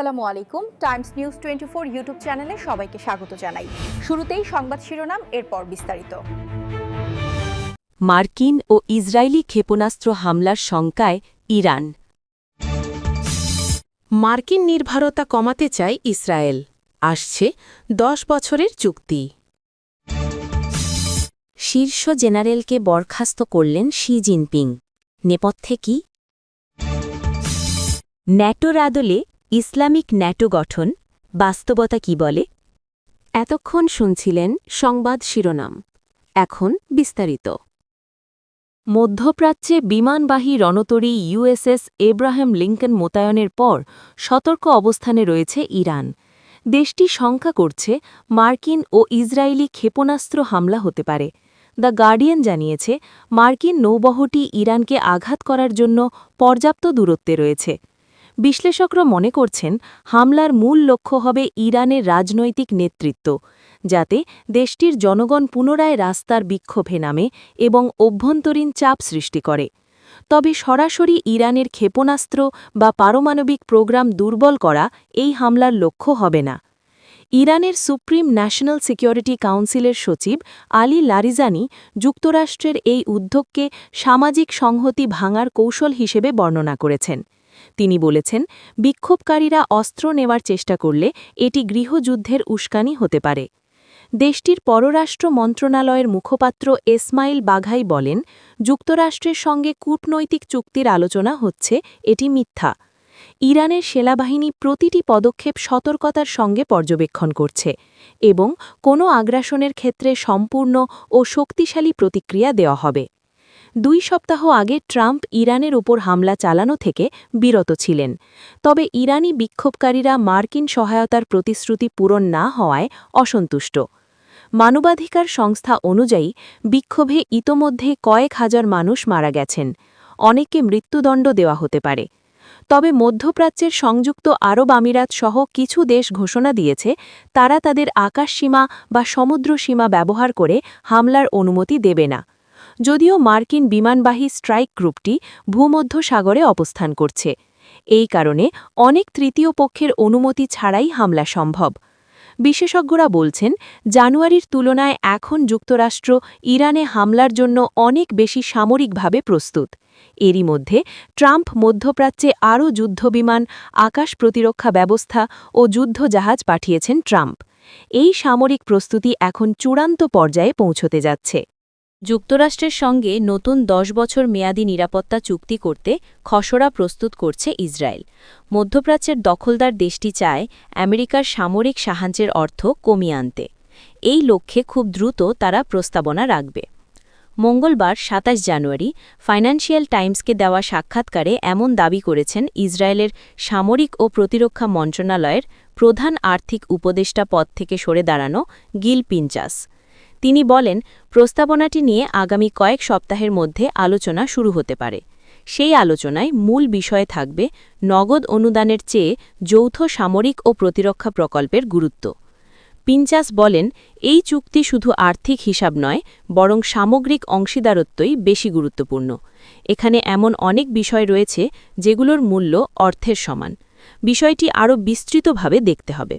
আসসালামু আলাইকুম। Times news 24 YouTube চ্যানেলে সবাইকে স্বাগত জানাই। শুরুতেই সংবাদ শিরোনাম, এরপর বিস্তারিত। মার্কিন ও ইসরায়েলি ক্ষেপণাস্ত্র হামলার শঙ্কায় ইরান। মার্কিন নির্ভরতা কমাতে চায় ইসরায়েল। আসছে 10 বছরের চুক্তি। শীর্ষ জেনারেলকে বরখাস্ত করলেন শি জিনপিং। নেপথ্যে কি? ন্যাটোর আদলে ইসলামিক ন্যাটো গঠন, বাস্তবতা কি বলে? এতক্ষণ শুনছিলেন সংবাদ শিরোনাম, এখন বিস্তারিত। মধ্যপ্রাচ্যে বিমানবাহী রণতরী ইউএসএস এব্রাহাম লিঙ্কন মোতায়েনের পর সতর্ক অবস্থানে রয়েছে ইরান। দেশটি শঙ্কা করছে মার্কিন ও ইসরায়েলি ক্ষেপণাস্ত্র হামলা হতে পারে। দ্য গার্ডিয়ান জানিয়েছে, মার্কিন নৌবহরটি ইরানকে আঘাত করার জন্য পর্যাপ্ত দূরত্বে রয়েছে। বিশ্লেষকরা মনে করছেন, হামলার মূল লক্ষ্য হবে ইরানের রাজনৈতিক নেতৃত্ব, যাতে দেশটির জনগণ পুনরায় রাস্তার বিক্ষোভে নামে এবং অভ্যন্তরীণ চাপ সৃষ্টি করে। তবে সরাসরি ইরানের ক্ষেপণাস্ত্র বা পারমাণবিক প্রোগ্রাম দুর্বল করা এই হামলার লক্ষ্য হবে না। ইরানের সুপ্রিম ন্যাশনাল সিকিউরিটি কাউন্সিলের সচিব আলী লারিজানি যুক্তরাষ্ট্রের এই উদ্যোগকে সামাজিক সংহতি ভাঙার কৌশল হিসেবে বর্ণনা করেছেন। তিনি বলেছেন, বিক্ষোভকারীরা অস্ত্র নেওয়ার চেষ্টা করলে এটি গৃহযুদ্ধের উস্কানি হতে পারে। দেশটির পররাষ্ট্র মন্ত্রণালয়ের মুখপাত্র এসমাইল বাঘাই বলেন, যুক্তরাষ্ট্রের সঙ্গে কূটনৈতিক চুক্তির আলোচনা হচ্ছে, এটি মিথ্যা। ইরানের সেনাবাহিনী প্রতিটি পদক্ষেপ সতর্কতার সঙ্গে পর্যবেক্ষণ করছে এবং কোনো আগ্রাসনের ক্ষেত্রে সম্পূর্ণ ও শক্তিশালী প্রতিক্রিয়া দেওয়া হবে। 2 সপ্তাহ আগে ট্রাম্প ইরানের উপর হামলা চালানো থেকে বিরত ছিলেন, তবে ইরানি বিক্ষোভকারীরা মার্কিন সহায়তার প্রতিশ্রুতি পূরণ না হওয়ায় অসন্তুষ্ট। মানবাধিকার সংস্থা অনুযায়ী বিক্ষোভে ইতোমধ্যে কয়েক হাজার মানুষ মারা গেছেন, অনেককে মৃত্যুদণ্ড দেওয়া হতে পারে। তবে মধ্যপ্রাচ্যের সংযুক্ত আরব আমিরাত সহ কিছু দেশ ঘোষণা দিয়েছে, তারা তাদের আকাশসীমা বা সমুদ্র সীমা ব্যবহার করে হামলার অনুমতি দেবে না। যদিও মার্কিন বিমানবাহী স্ট্রাইক গ্রুপটি ভূমধ্যসাগরে অবস্থান করছে, এই কারণে অনেক তৃতীয় পক্ষের অনুমতি ছাড়াই হামলা সম্ভব। বিশেষজ্ঞরা বলছেন, জানুয়ারির তুলনায় এখন যুক্তরাষ্ট্র ইরানে হামলার জন্য অনেক বেশি সামরিকভাবে প্রস্তুত। এরই মধ্যে ট্রাম্প মধ্যপ্রাচ্যে আরও যুদ্ধবিমান, আকাশ প্রতিরক্ষা ব্যবস্থা ও যুদ্ধজাহাজ পাঠিয়েছেন। ট্রাম্প এই সামরিক প্রস্তুতি এখন চূড়ান্ত পর্যায়ে পৌঁছতে যাচ্ছে। যুক্তরাষ্ট্রের সঙ্গে নতুন 10 বছর মেয়াদী নিরাপত্তা চুক্তি করতে খসড়া প্রস্তুত করছে ইসরায়েল। মধ্যপ্রাচ্যের দখলদার দেশটি চায় আমেরিকার সামরিক সাহায্যের অর্থ কমিয়ে আনতে। এই লক্ষ্যে খুব দ্রুত তারা প্রস্তাবনা রাখবে। মঙ্গলবার 27 জানুয়ারি ফাইন্যান্সিয়াল টাইমসকে দেওয়া সাক্ষাৎকারে এমন দাবি করেছেন ইসরায়েলের সামরিক ও প্রতিরক্ষা মন্ত্রণালয়ের প্রধান আর্থিক উপদেষ্টা পদ থেকে সরে দাঁড়ানো গিল পিঞ্চাস। তিনি বলেন, প্রস্তাবনাটি নিয়ে আগামী কয়েক সপ্তাহের মধ্যে আলোচনা শুরু হতে পারে। সেই আলোচনায় মূল বিষয়ে থাকবে নগদ অনুদানের চেয়ে যৌথ সামরিক ও প্রতিরক্ষা প্রকল্পের গুরুত্ব। পিঞ্চাস বলেন, এই চুক্তি শুধু আর্থিক হিসাব নয়, বরং সামগ্রিক অংশীদারত্বই বেশি গুরুত্বপূর্ণ। এখানে এমন অনেক বিষয় রয়েছে যেগুলোর মূল্য অর্থের সমান। বিষয়টি আরও বিস্তৃতভাবে দেখতে হবে।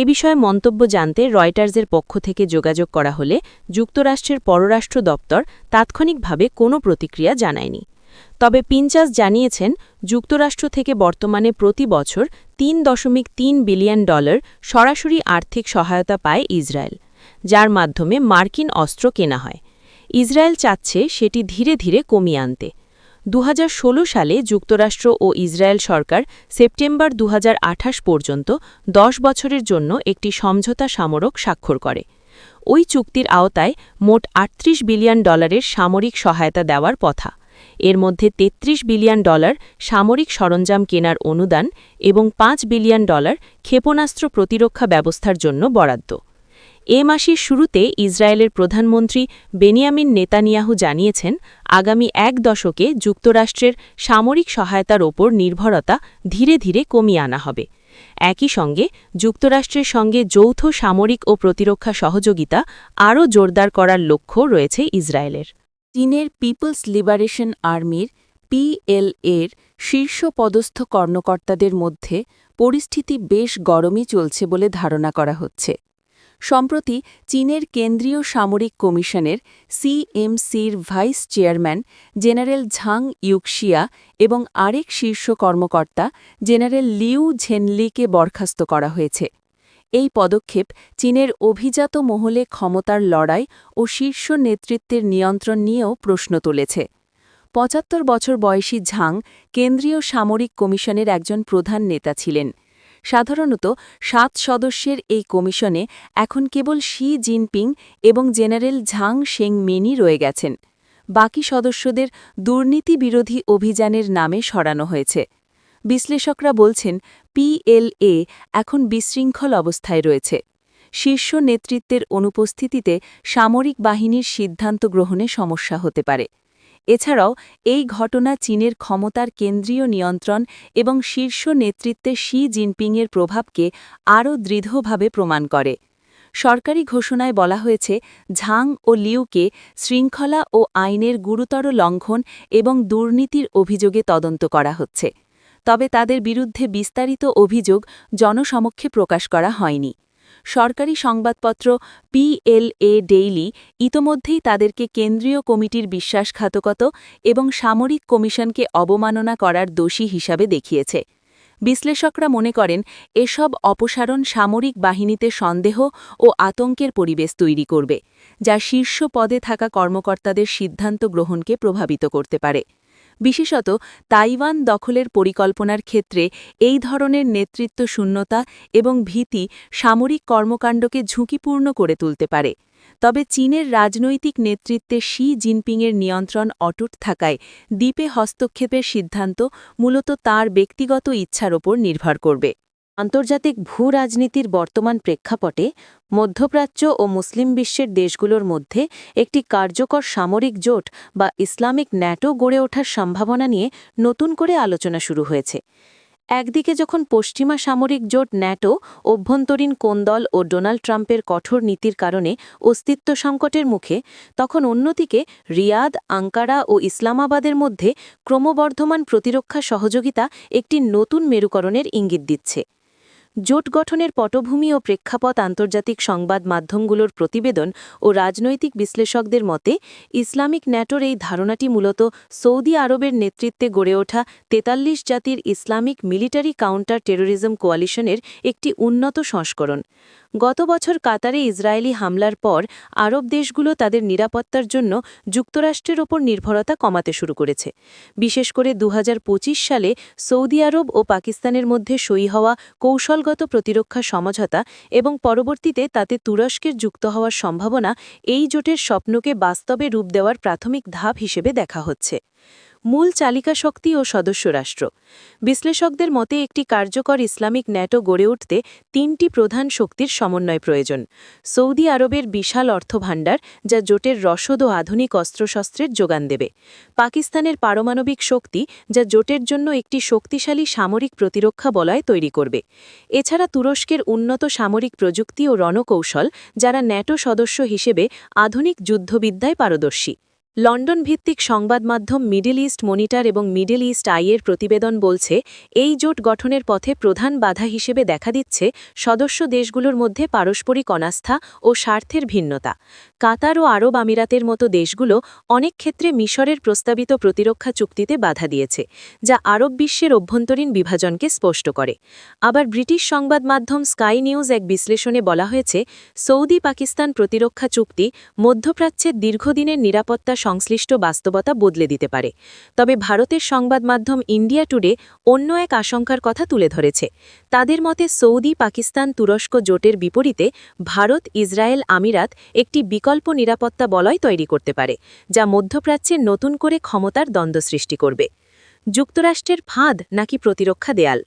এ বিষয়ে মন্তব্য জানতে রয়টার্সের পক্ষ থেকে যোগাযোগ করা হলে যুক্তরাষ্ট্রের পররাষ্ট্র দপ্তর তাৎক্ষণিকভাবে কোনো প্রতিক্রিয়া জানায়নি। তবে পিঞ্চাস জানিয়েছেন, যুক্তরাষ্ট্র থেকে বর্তমানে প্রতি বছর $3.3 বিলিয়ন সরাসরি আর্থিক সহায়তা পায় ইসরায়েল, যার মাধ্যমে মার্কিন অস্ত্র কেনা হয়। ইসরায়েল চাচ্ছে সেটি ধীরে ধীরে কমিয়ে আনতে। 2016 সালে যুক্তরাষ্ট্র ও ইসরায়েল সরকার সেপ্টেম্বর 2028 পর্যন্ত 10 বছরের জন্য একটি সমঝোতা স্মারক স্বাক্ষর করে। ওই চুক্তির আওতায় মোট $38 বিলিয়ন সামরিক সহায়তা দেওয়ার কথা। এর মধ্যে $33 বিলিয়ন সামরিক সরঞ্জাম কেনার অনুদান এবং $5 বিলিয়ন ক্ষেপণাস্ত্র প্রতিরক্ষা ব্যবস্থার জন্য বরাদ্দ। এ মাসের শুরুতে ইসরায়েলের প্রধানমন্ত্রী বেনিয়ামিন নেতানিয়াহু জানিয়েছেন, আগামী 1 দশকে যুক্তরাষ্ট্রের সামরিক সহায়তার ওপর নির্ভরতা ধীরে ধীরে কমিয়ে আনা হবে। একই সঙ্গে যুক্তরাষ্ট্রের সঙ্গে যৌথ সামরিক ও প্রতিরক্ষা সহযোগিতা আরও জোরদার করার লক্ষ্য রয়েছে ইসরায়েলের। চীনের পিপলস লিবারেশন আর্মির PLA-র শীর্ষপদস্থ কর্মকর্তাদের মধ্যে পরিস্থিতি বেশ গরমই চলছে বলে ধারণা করা হচ্ছে। সম্প্রতি চীনের কেন্দ্রীয় সামরিক কমিশনের CMCর vice chairman general Zhang Youxia এবং আরেক শীর্ষ কর্মকর্তা জেনারেল লিউ ঝেনলিকে বরখাস্ত করা হয়েছে। এই পদক্ষেপ চীনের অভিজাত মহলে ক্ষমতার লড়াই ও শীর্ষ নেতৃত্বের নিয়ন্ত্রণ নিয়েও প্রশ্ন তুলেছে। ৭৫ বছর বয়সী ঝাং কেন্দ্রীয় সামরিক কমিশনের একজন প্রধান নেতা ছিলেন। সাধারণত ৭ সদস্যের এই কমিশনে এখন কেবল শি জিনপিং এবং জেনারেল ঝাং শেংমেনি রয়ে গেছেন। বাকি সদস্যদের দুর্নীতি বিরোধী অভিযানের নামে সরানো হয়েছে। বিশ্লেষকরা বলছেন PLA এখন বিশৃঙ্খল অবস্থায় রয়েছে। শীর্ষ নেতৃত্বের অনুপস্থিতিতে সামরিক বাহিনীর সিদ্ধান্ত গ্রহণে সমস্যা হতে পারে। এছাড়াও এই ঘটনা চীনের ক্ষমতার কেন্দ্রীয় নিয়ন্ত্রণ এবং শীর্ষ নেতৃত্বে শি জিনপিংয়ের প্রভাবকে আরও দৃঢ়ভাবে প্রমাণ করে। সরকারি ঘোষণায় বলা হয়েছে ঝাং ও লিউকে শৃঙ্খলা ও আইনের গুরুতর লঙ্ঘন এবং দুর্নীতির অভিযোগে তদন্ত করা হচ্ছে। তবে তাদের বিরুদ্ধে বিস্তারিত অভিযোগ জনসমক্ষে প্রকাশ করা হয়নি। সরকারি সংবাদপত্র PLA ডেইলি ইতোমধ্যেই তাদেরকে কেন্দ্রীয় কমিটির বিশ্বাসঘাতকতা এবং সামরিক কমিশনকে অবমাননা করার দোষী হিসাবে দেখিয়েছে। বিশ্লেষকরা মনে করেন এসব অপসারণ সামরিক বাহিনীতে সন্দেহ ও আতঙ্কের পরিবেশ তৈরি করবে, যা শীর্ষ পদে থাকা কর্মকর্তাদের সিদ্ধান্ত গ্রহণকে প্রভাবিত করতে পারে। বিশেষত তাইওয়ান দখলের পরিকল্পনার ক্ষেত্রে এই ধরনের নেতৃত্ব শূন্যতা এবং ভীতি সামরিক কর্মকাণ্ডকে ঝুঁকিপূর্ণ করে তুলতে পারে। তবে চীনের রাজনৈতিক নেতৃত্বে শি জিনপিংয়ের নিয়ন্ত্রণ অটুট থাকায় দ্বীপে হস্তক্ষেপের সিদ্ধান্ত মূলত তার ব্যক্তিগত ইচ্ছার ওপর নির্ভর করবে। আন্তর্জাতিক ভূ-রাজনীতির বর্তমান প্রেক্ষাপটে মধ্যপ্রাচ্য ও মুসলিম বিশ্বের দেশগুলোর মধ্যে একটি কার্যকর সামরিক জোট বা ইসলামিক ন্যাটো গড়ে ওঠার সম্ভাবনা নিয়ে নতুন করে আলোচনা শুরু হয়েছে। একদিকে যখন পশ্চিমা সামরিক জোট ন্যাটো অভ্যন্তরীণ কোন্দল ও ডোনাল্ড ট্রাম্পের কঠোর নীতির কারণে অস্তিত্ব সংকটের মুখে, তখন অন্যদিকে রিয়াদ, আঙ্কারা ও ইসলামাবাদের মধ্যে ক্রমবর্ধমান প্রতিরক্ষা সহযোগিতা একটি নতুন মেরুকরণের ইঙ্গিত দিচ্ছে। জোট গঠনের পটভূমি ও প্রেক্ষাপট আন্তর্জাতিক সংবাদ মাধ্যমগুলোর প্রতিবেদন ও রাজনৈতিক বিশ্লেষকদের মতে ইসলামিক ন্যাটোর এই ধারণাটি মূলত সৌদি আরবের নেতৃত্বে গড়ে ওঠা ৪৩ জাতির ইসলামিক মিলিটারি কাউন্টার টেরোরিজম কোয়ালিশনের একটি উন্নত সংস্করণ। গত বছর কাতারে ইসরায়েলি হামলার পর আরব দেশগুলো তাদের নিরাপত্তার জন্য যুক্তরাষ্ট্রের ওপর নির্ভরতা কমাতে শুরু করেছে। বিশেষ করে ২০২৫ সালে সৌদি আরব ও পাকিস্তানের মধ্যে সই হওয়া কৌশলগত প্রতিরক্ষা সমঝোতা এবং পরবর্তীতে তাতে তুরস্কের যুক্ত হওয়ার সম্ভাবনা এই জোটের স্বপ্নকে বাস্তবে রূপ দেওয়ার প্রাথমিক ধাপ হিসেবে দেখা হচ্ছে। মূল চালিকা শক্তি ও সদস্য রাষ্ট্র। বিশ্লেষকদের মতে একটি কার্যকর ইসলামিক ন্যাটো গড়ে উঠতে ৩টি প্রধান শক্তির সমন্বয় প্রয়োজন। সৌদি আরবের বিশাল অর্থভাণ্ডার, যা জোটের রসদ ও আধুনিক অস্ত্রশস্ত্রের যোগান দেবে। পাকিস্তানের পারমাণবিক শক্তি, যা জোটের জন্য একটি শক্তিশালী সামরিক প্রতিরক্ষা বলয় তৈরি করবে। এছাড়া তুরস্কের উন্নত সামরিক প্রযুক্তি ও রণকৌশল, যারা ন্যাটো সদস্য হিসেবে আধুনিক যুদ্ধবিদ্যায় পারদর্শী। লন্ডন ভিত্তিক সংবাদ মাধ্যম মিডল ইস্ট মনিটর এবং মিডল ইস্ট আইয়ের প্রতিবেদন বলছে এই জোট গঠনের পথে প্রধান বাধা হিসেবে দেখা দিচ্ছে সদস্য দেশগুলোর মধ্যে পারস্পরিক অনাস্থা ও স্বার্থের ভিন্নতা। কাতার ও আরব আমিরাতের মতো দেশগুলো অনেক ক্ষেত্রে মিশরের প্রস্তাবিত প্রতিরক্ষা চুক্তিতে বাধা দিয়েছে, যা আরব বিশ্বের অভ্যন্তরীণ বিভাজনকে স্পষ্ট করে। আবার ব্রিটিশ সংবাদ মাধ্যম স্কাই নিউজ এক বিশ্লেষণে বলা হয়েছে সৌদি পাকিস্তান প্রতিরক্ষা চুক্তি মধ্যপ্রাচ্যের দীর্ঘদিনের নিরাপত্তা সংশ্লিষ্ট বাস্তবতা বদলে দিতে পারে। তবে ভারতের সংবাদ মাধ্যম ইন্ডিয়া টুডে অন্য এক আশঙ্কার কথা তুলে ধরেছে। তাদের মতে সৌদি পাকিস্তান তুরস্ক জোটের বিপরীতে ভারত, ইসরায়েল, আমিরাত একটি বিকল্প নিরাপত্তা বলয় তৈরি করতে পারে, যা মধ্যপ্রাচ্যে নতুন করে ক্ষমতার দ্বন্দ্ব সৃষ্টি করবে। যুক্তরাষ্ট্রের ফাঁদ নাকি প্রতিরক্ষা দেয়াল?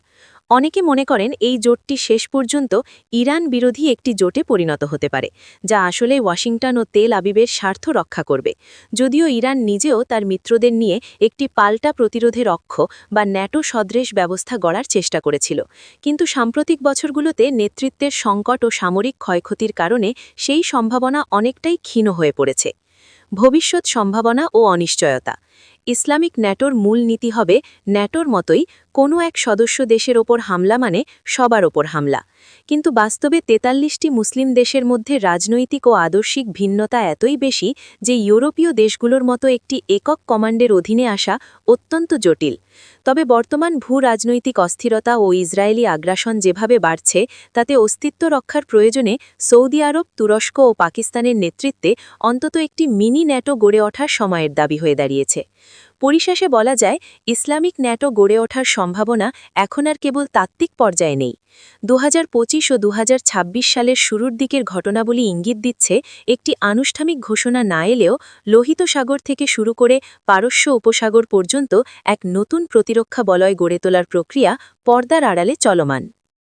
অনেকে মনে করেন এই জোটটি শেষ পর্যন্ত ইরান বিরোধী একটি জোটে পরিণত হতে পারে, যা আসলে ওয়াশিংটন ও তেল আবিবের স্বার্থ রক্ষা করবে। যদিও ইরান নিজেও তার মিত্রদের নিয়ে একটি পাল্টা প্রতিরোধের অক্ষ বা ন্যাটো সদৃশ ব্যবস্থা গড়ার চেষ্টা করেছিল, কিন্তু সাম্প্রতিক বছরগুলোতে নেতৃত্বের সংকট ও সামরিক ক্ষয়ক্ষতির কারণে সেই সম্ভাবনা অনেকটাই ক্ষীণ হয়ে পড়েছে। ভবিষ্যৎ সম্ভাবনা ও অনিশ্চয়তা। ইসলামিক ন্যাটোর মূল নীতি হবে ন্যাটোর মতোই কোনো এক সদস্য দেশের ওপর হামলা মানে সবার ওপর হামলা। কিন্তু বাস্তবে ৪৩টি মুসলিম দেশের মধ্যে রাজনৈতিক ও আদর্শিক ভিন্নতা এতই বেশি যে ইউরোপীয় দেশগুলোর মতো একটি একক কমান্ডের অধীনে আসা অত্যন্ত জটিল। তবে বর্তমান ভূ-রাজনৈতিক অস্থিরতা ও ইসরায়েলি আগ্রাসন যেভাবে বাড়ছে তাতে অস্তিত্ব রক্ষার প্রয়োজনে সৌদি আরব, তুরস্ক ও পাকিস্তানের নেতৃত্বে অন্তত একটি মিনি ন্যাটো গড়ে ওঠার সময়ের দাবি হয়ে দাঁড়িয়েছে। পরিশেষে বলা যায়, ইসলামিক ন্যাটো গড়ে ওঠার সম্ভাবনা এখন আর কেবল তাত্ত্বিক পর্যায়ে নেই। ২০২৫ ও ২০২৬ সালের শুরুর দিকের ঘটনাবলী ইঙ্গিত দিচ্ছে একটি আনুষ্ঠানিক ঘোষণা না এলেও লোহিত সাগর থেকে শুরু করে পারস্য উপসাগর পর্যন্ত এক নতুন প্রতিরক্ষা বলয় গড়ে তোলার প্রক্রিয়া পর্দার আড়ালে চলমান।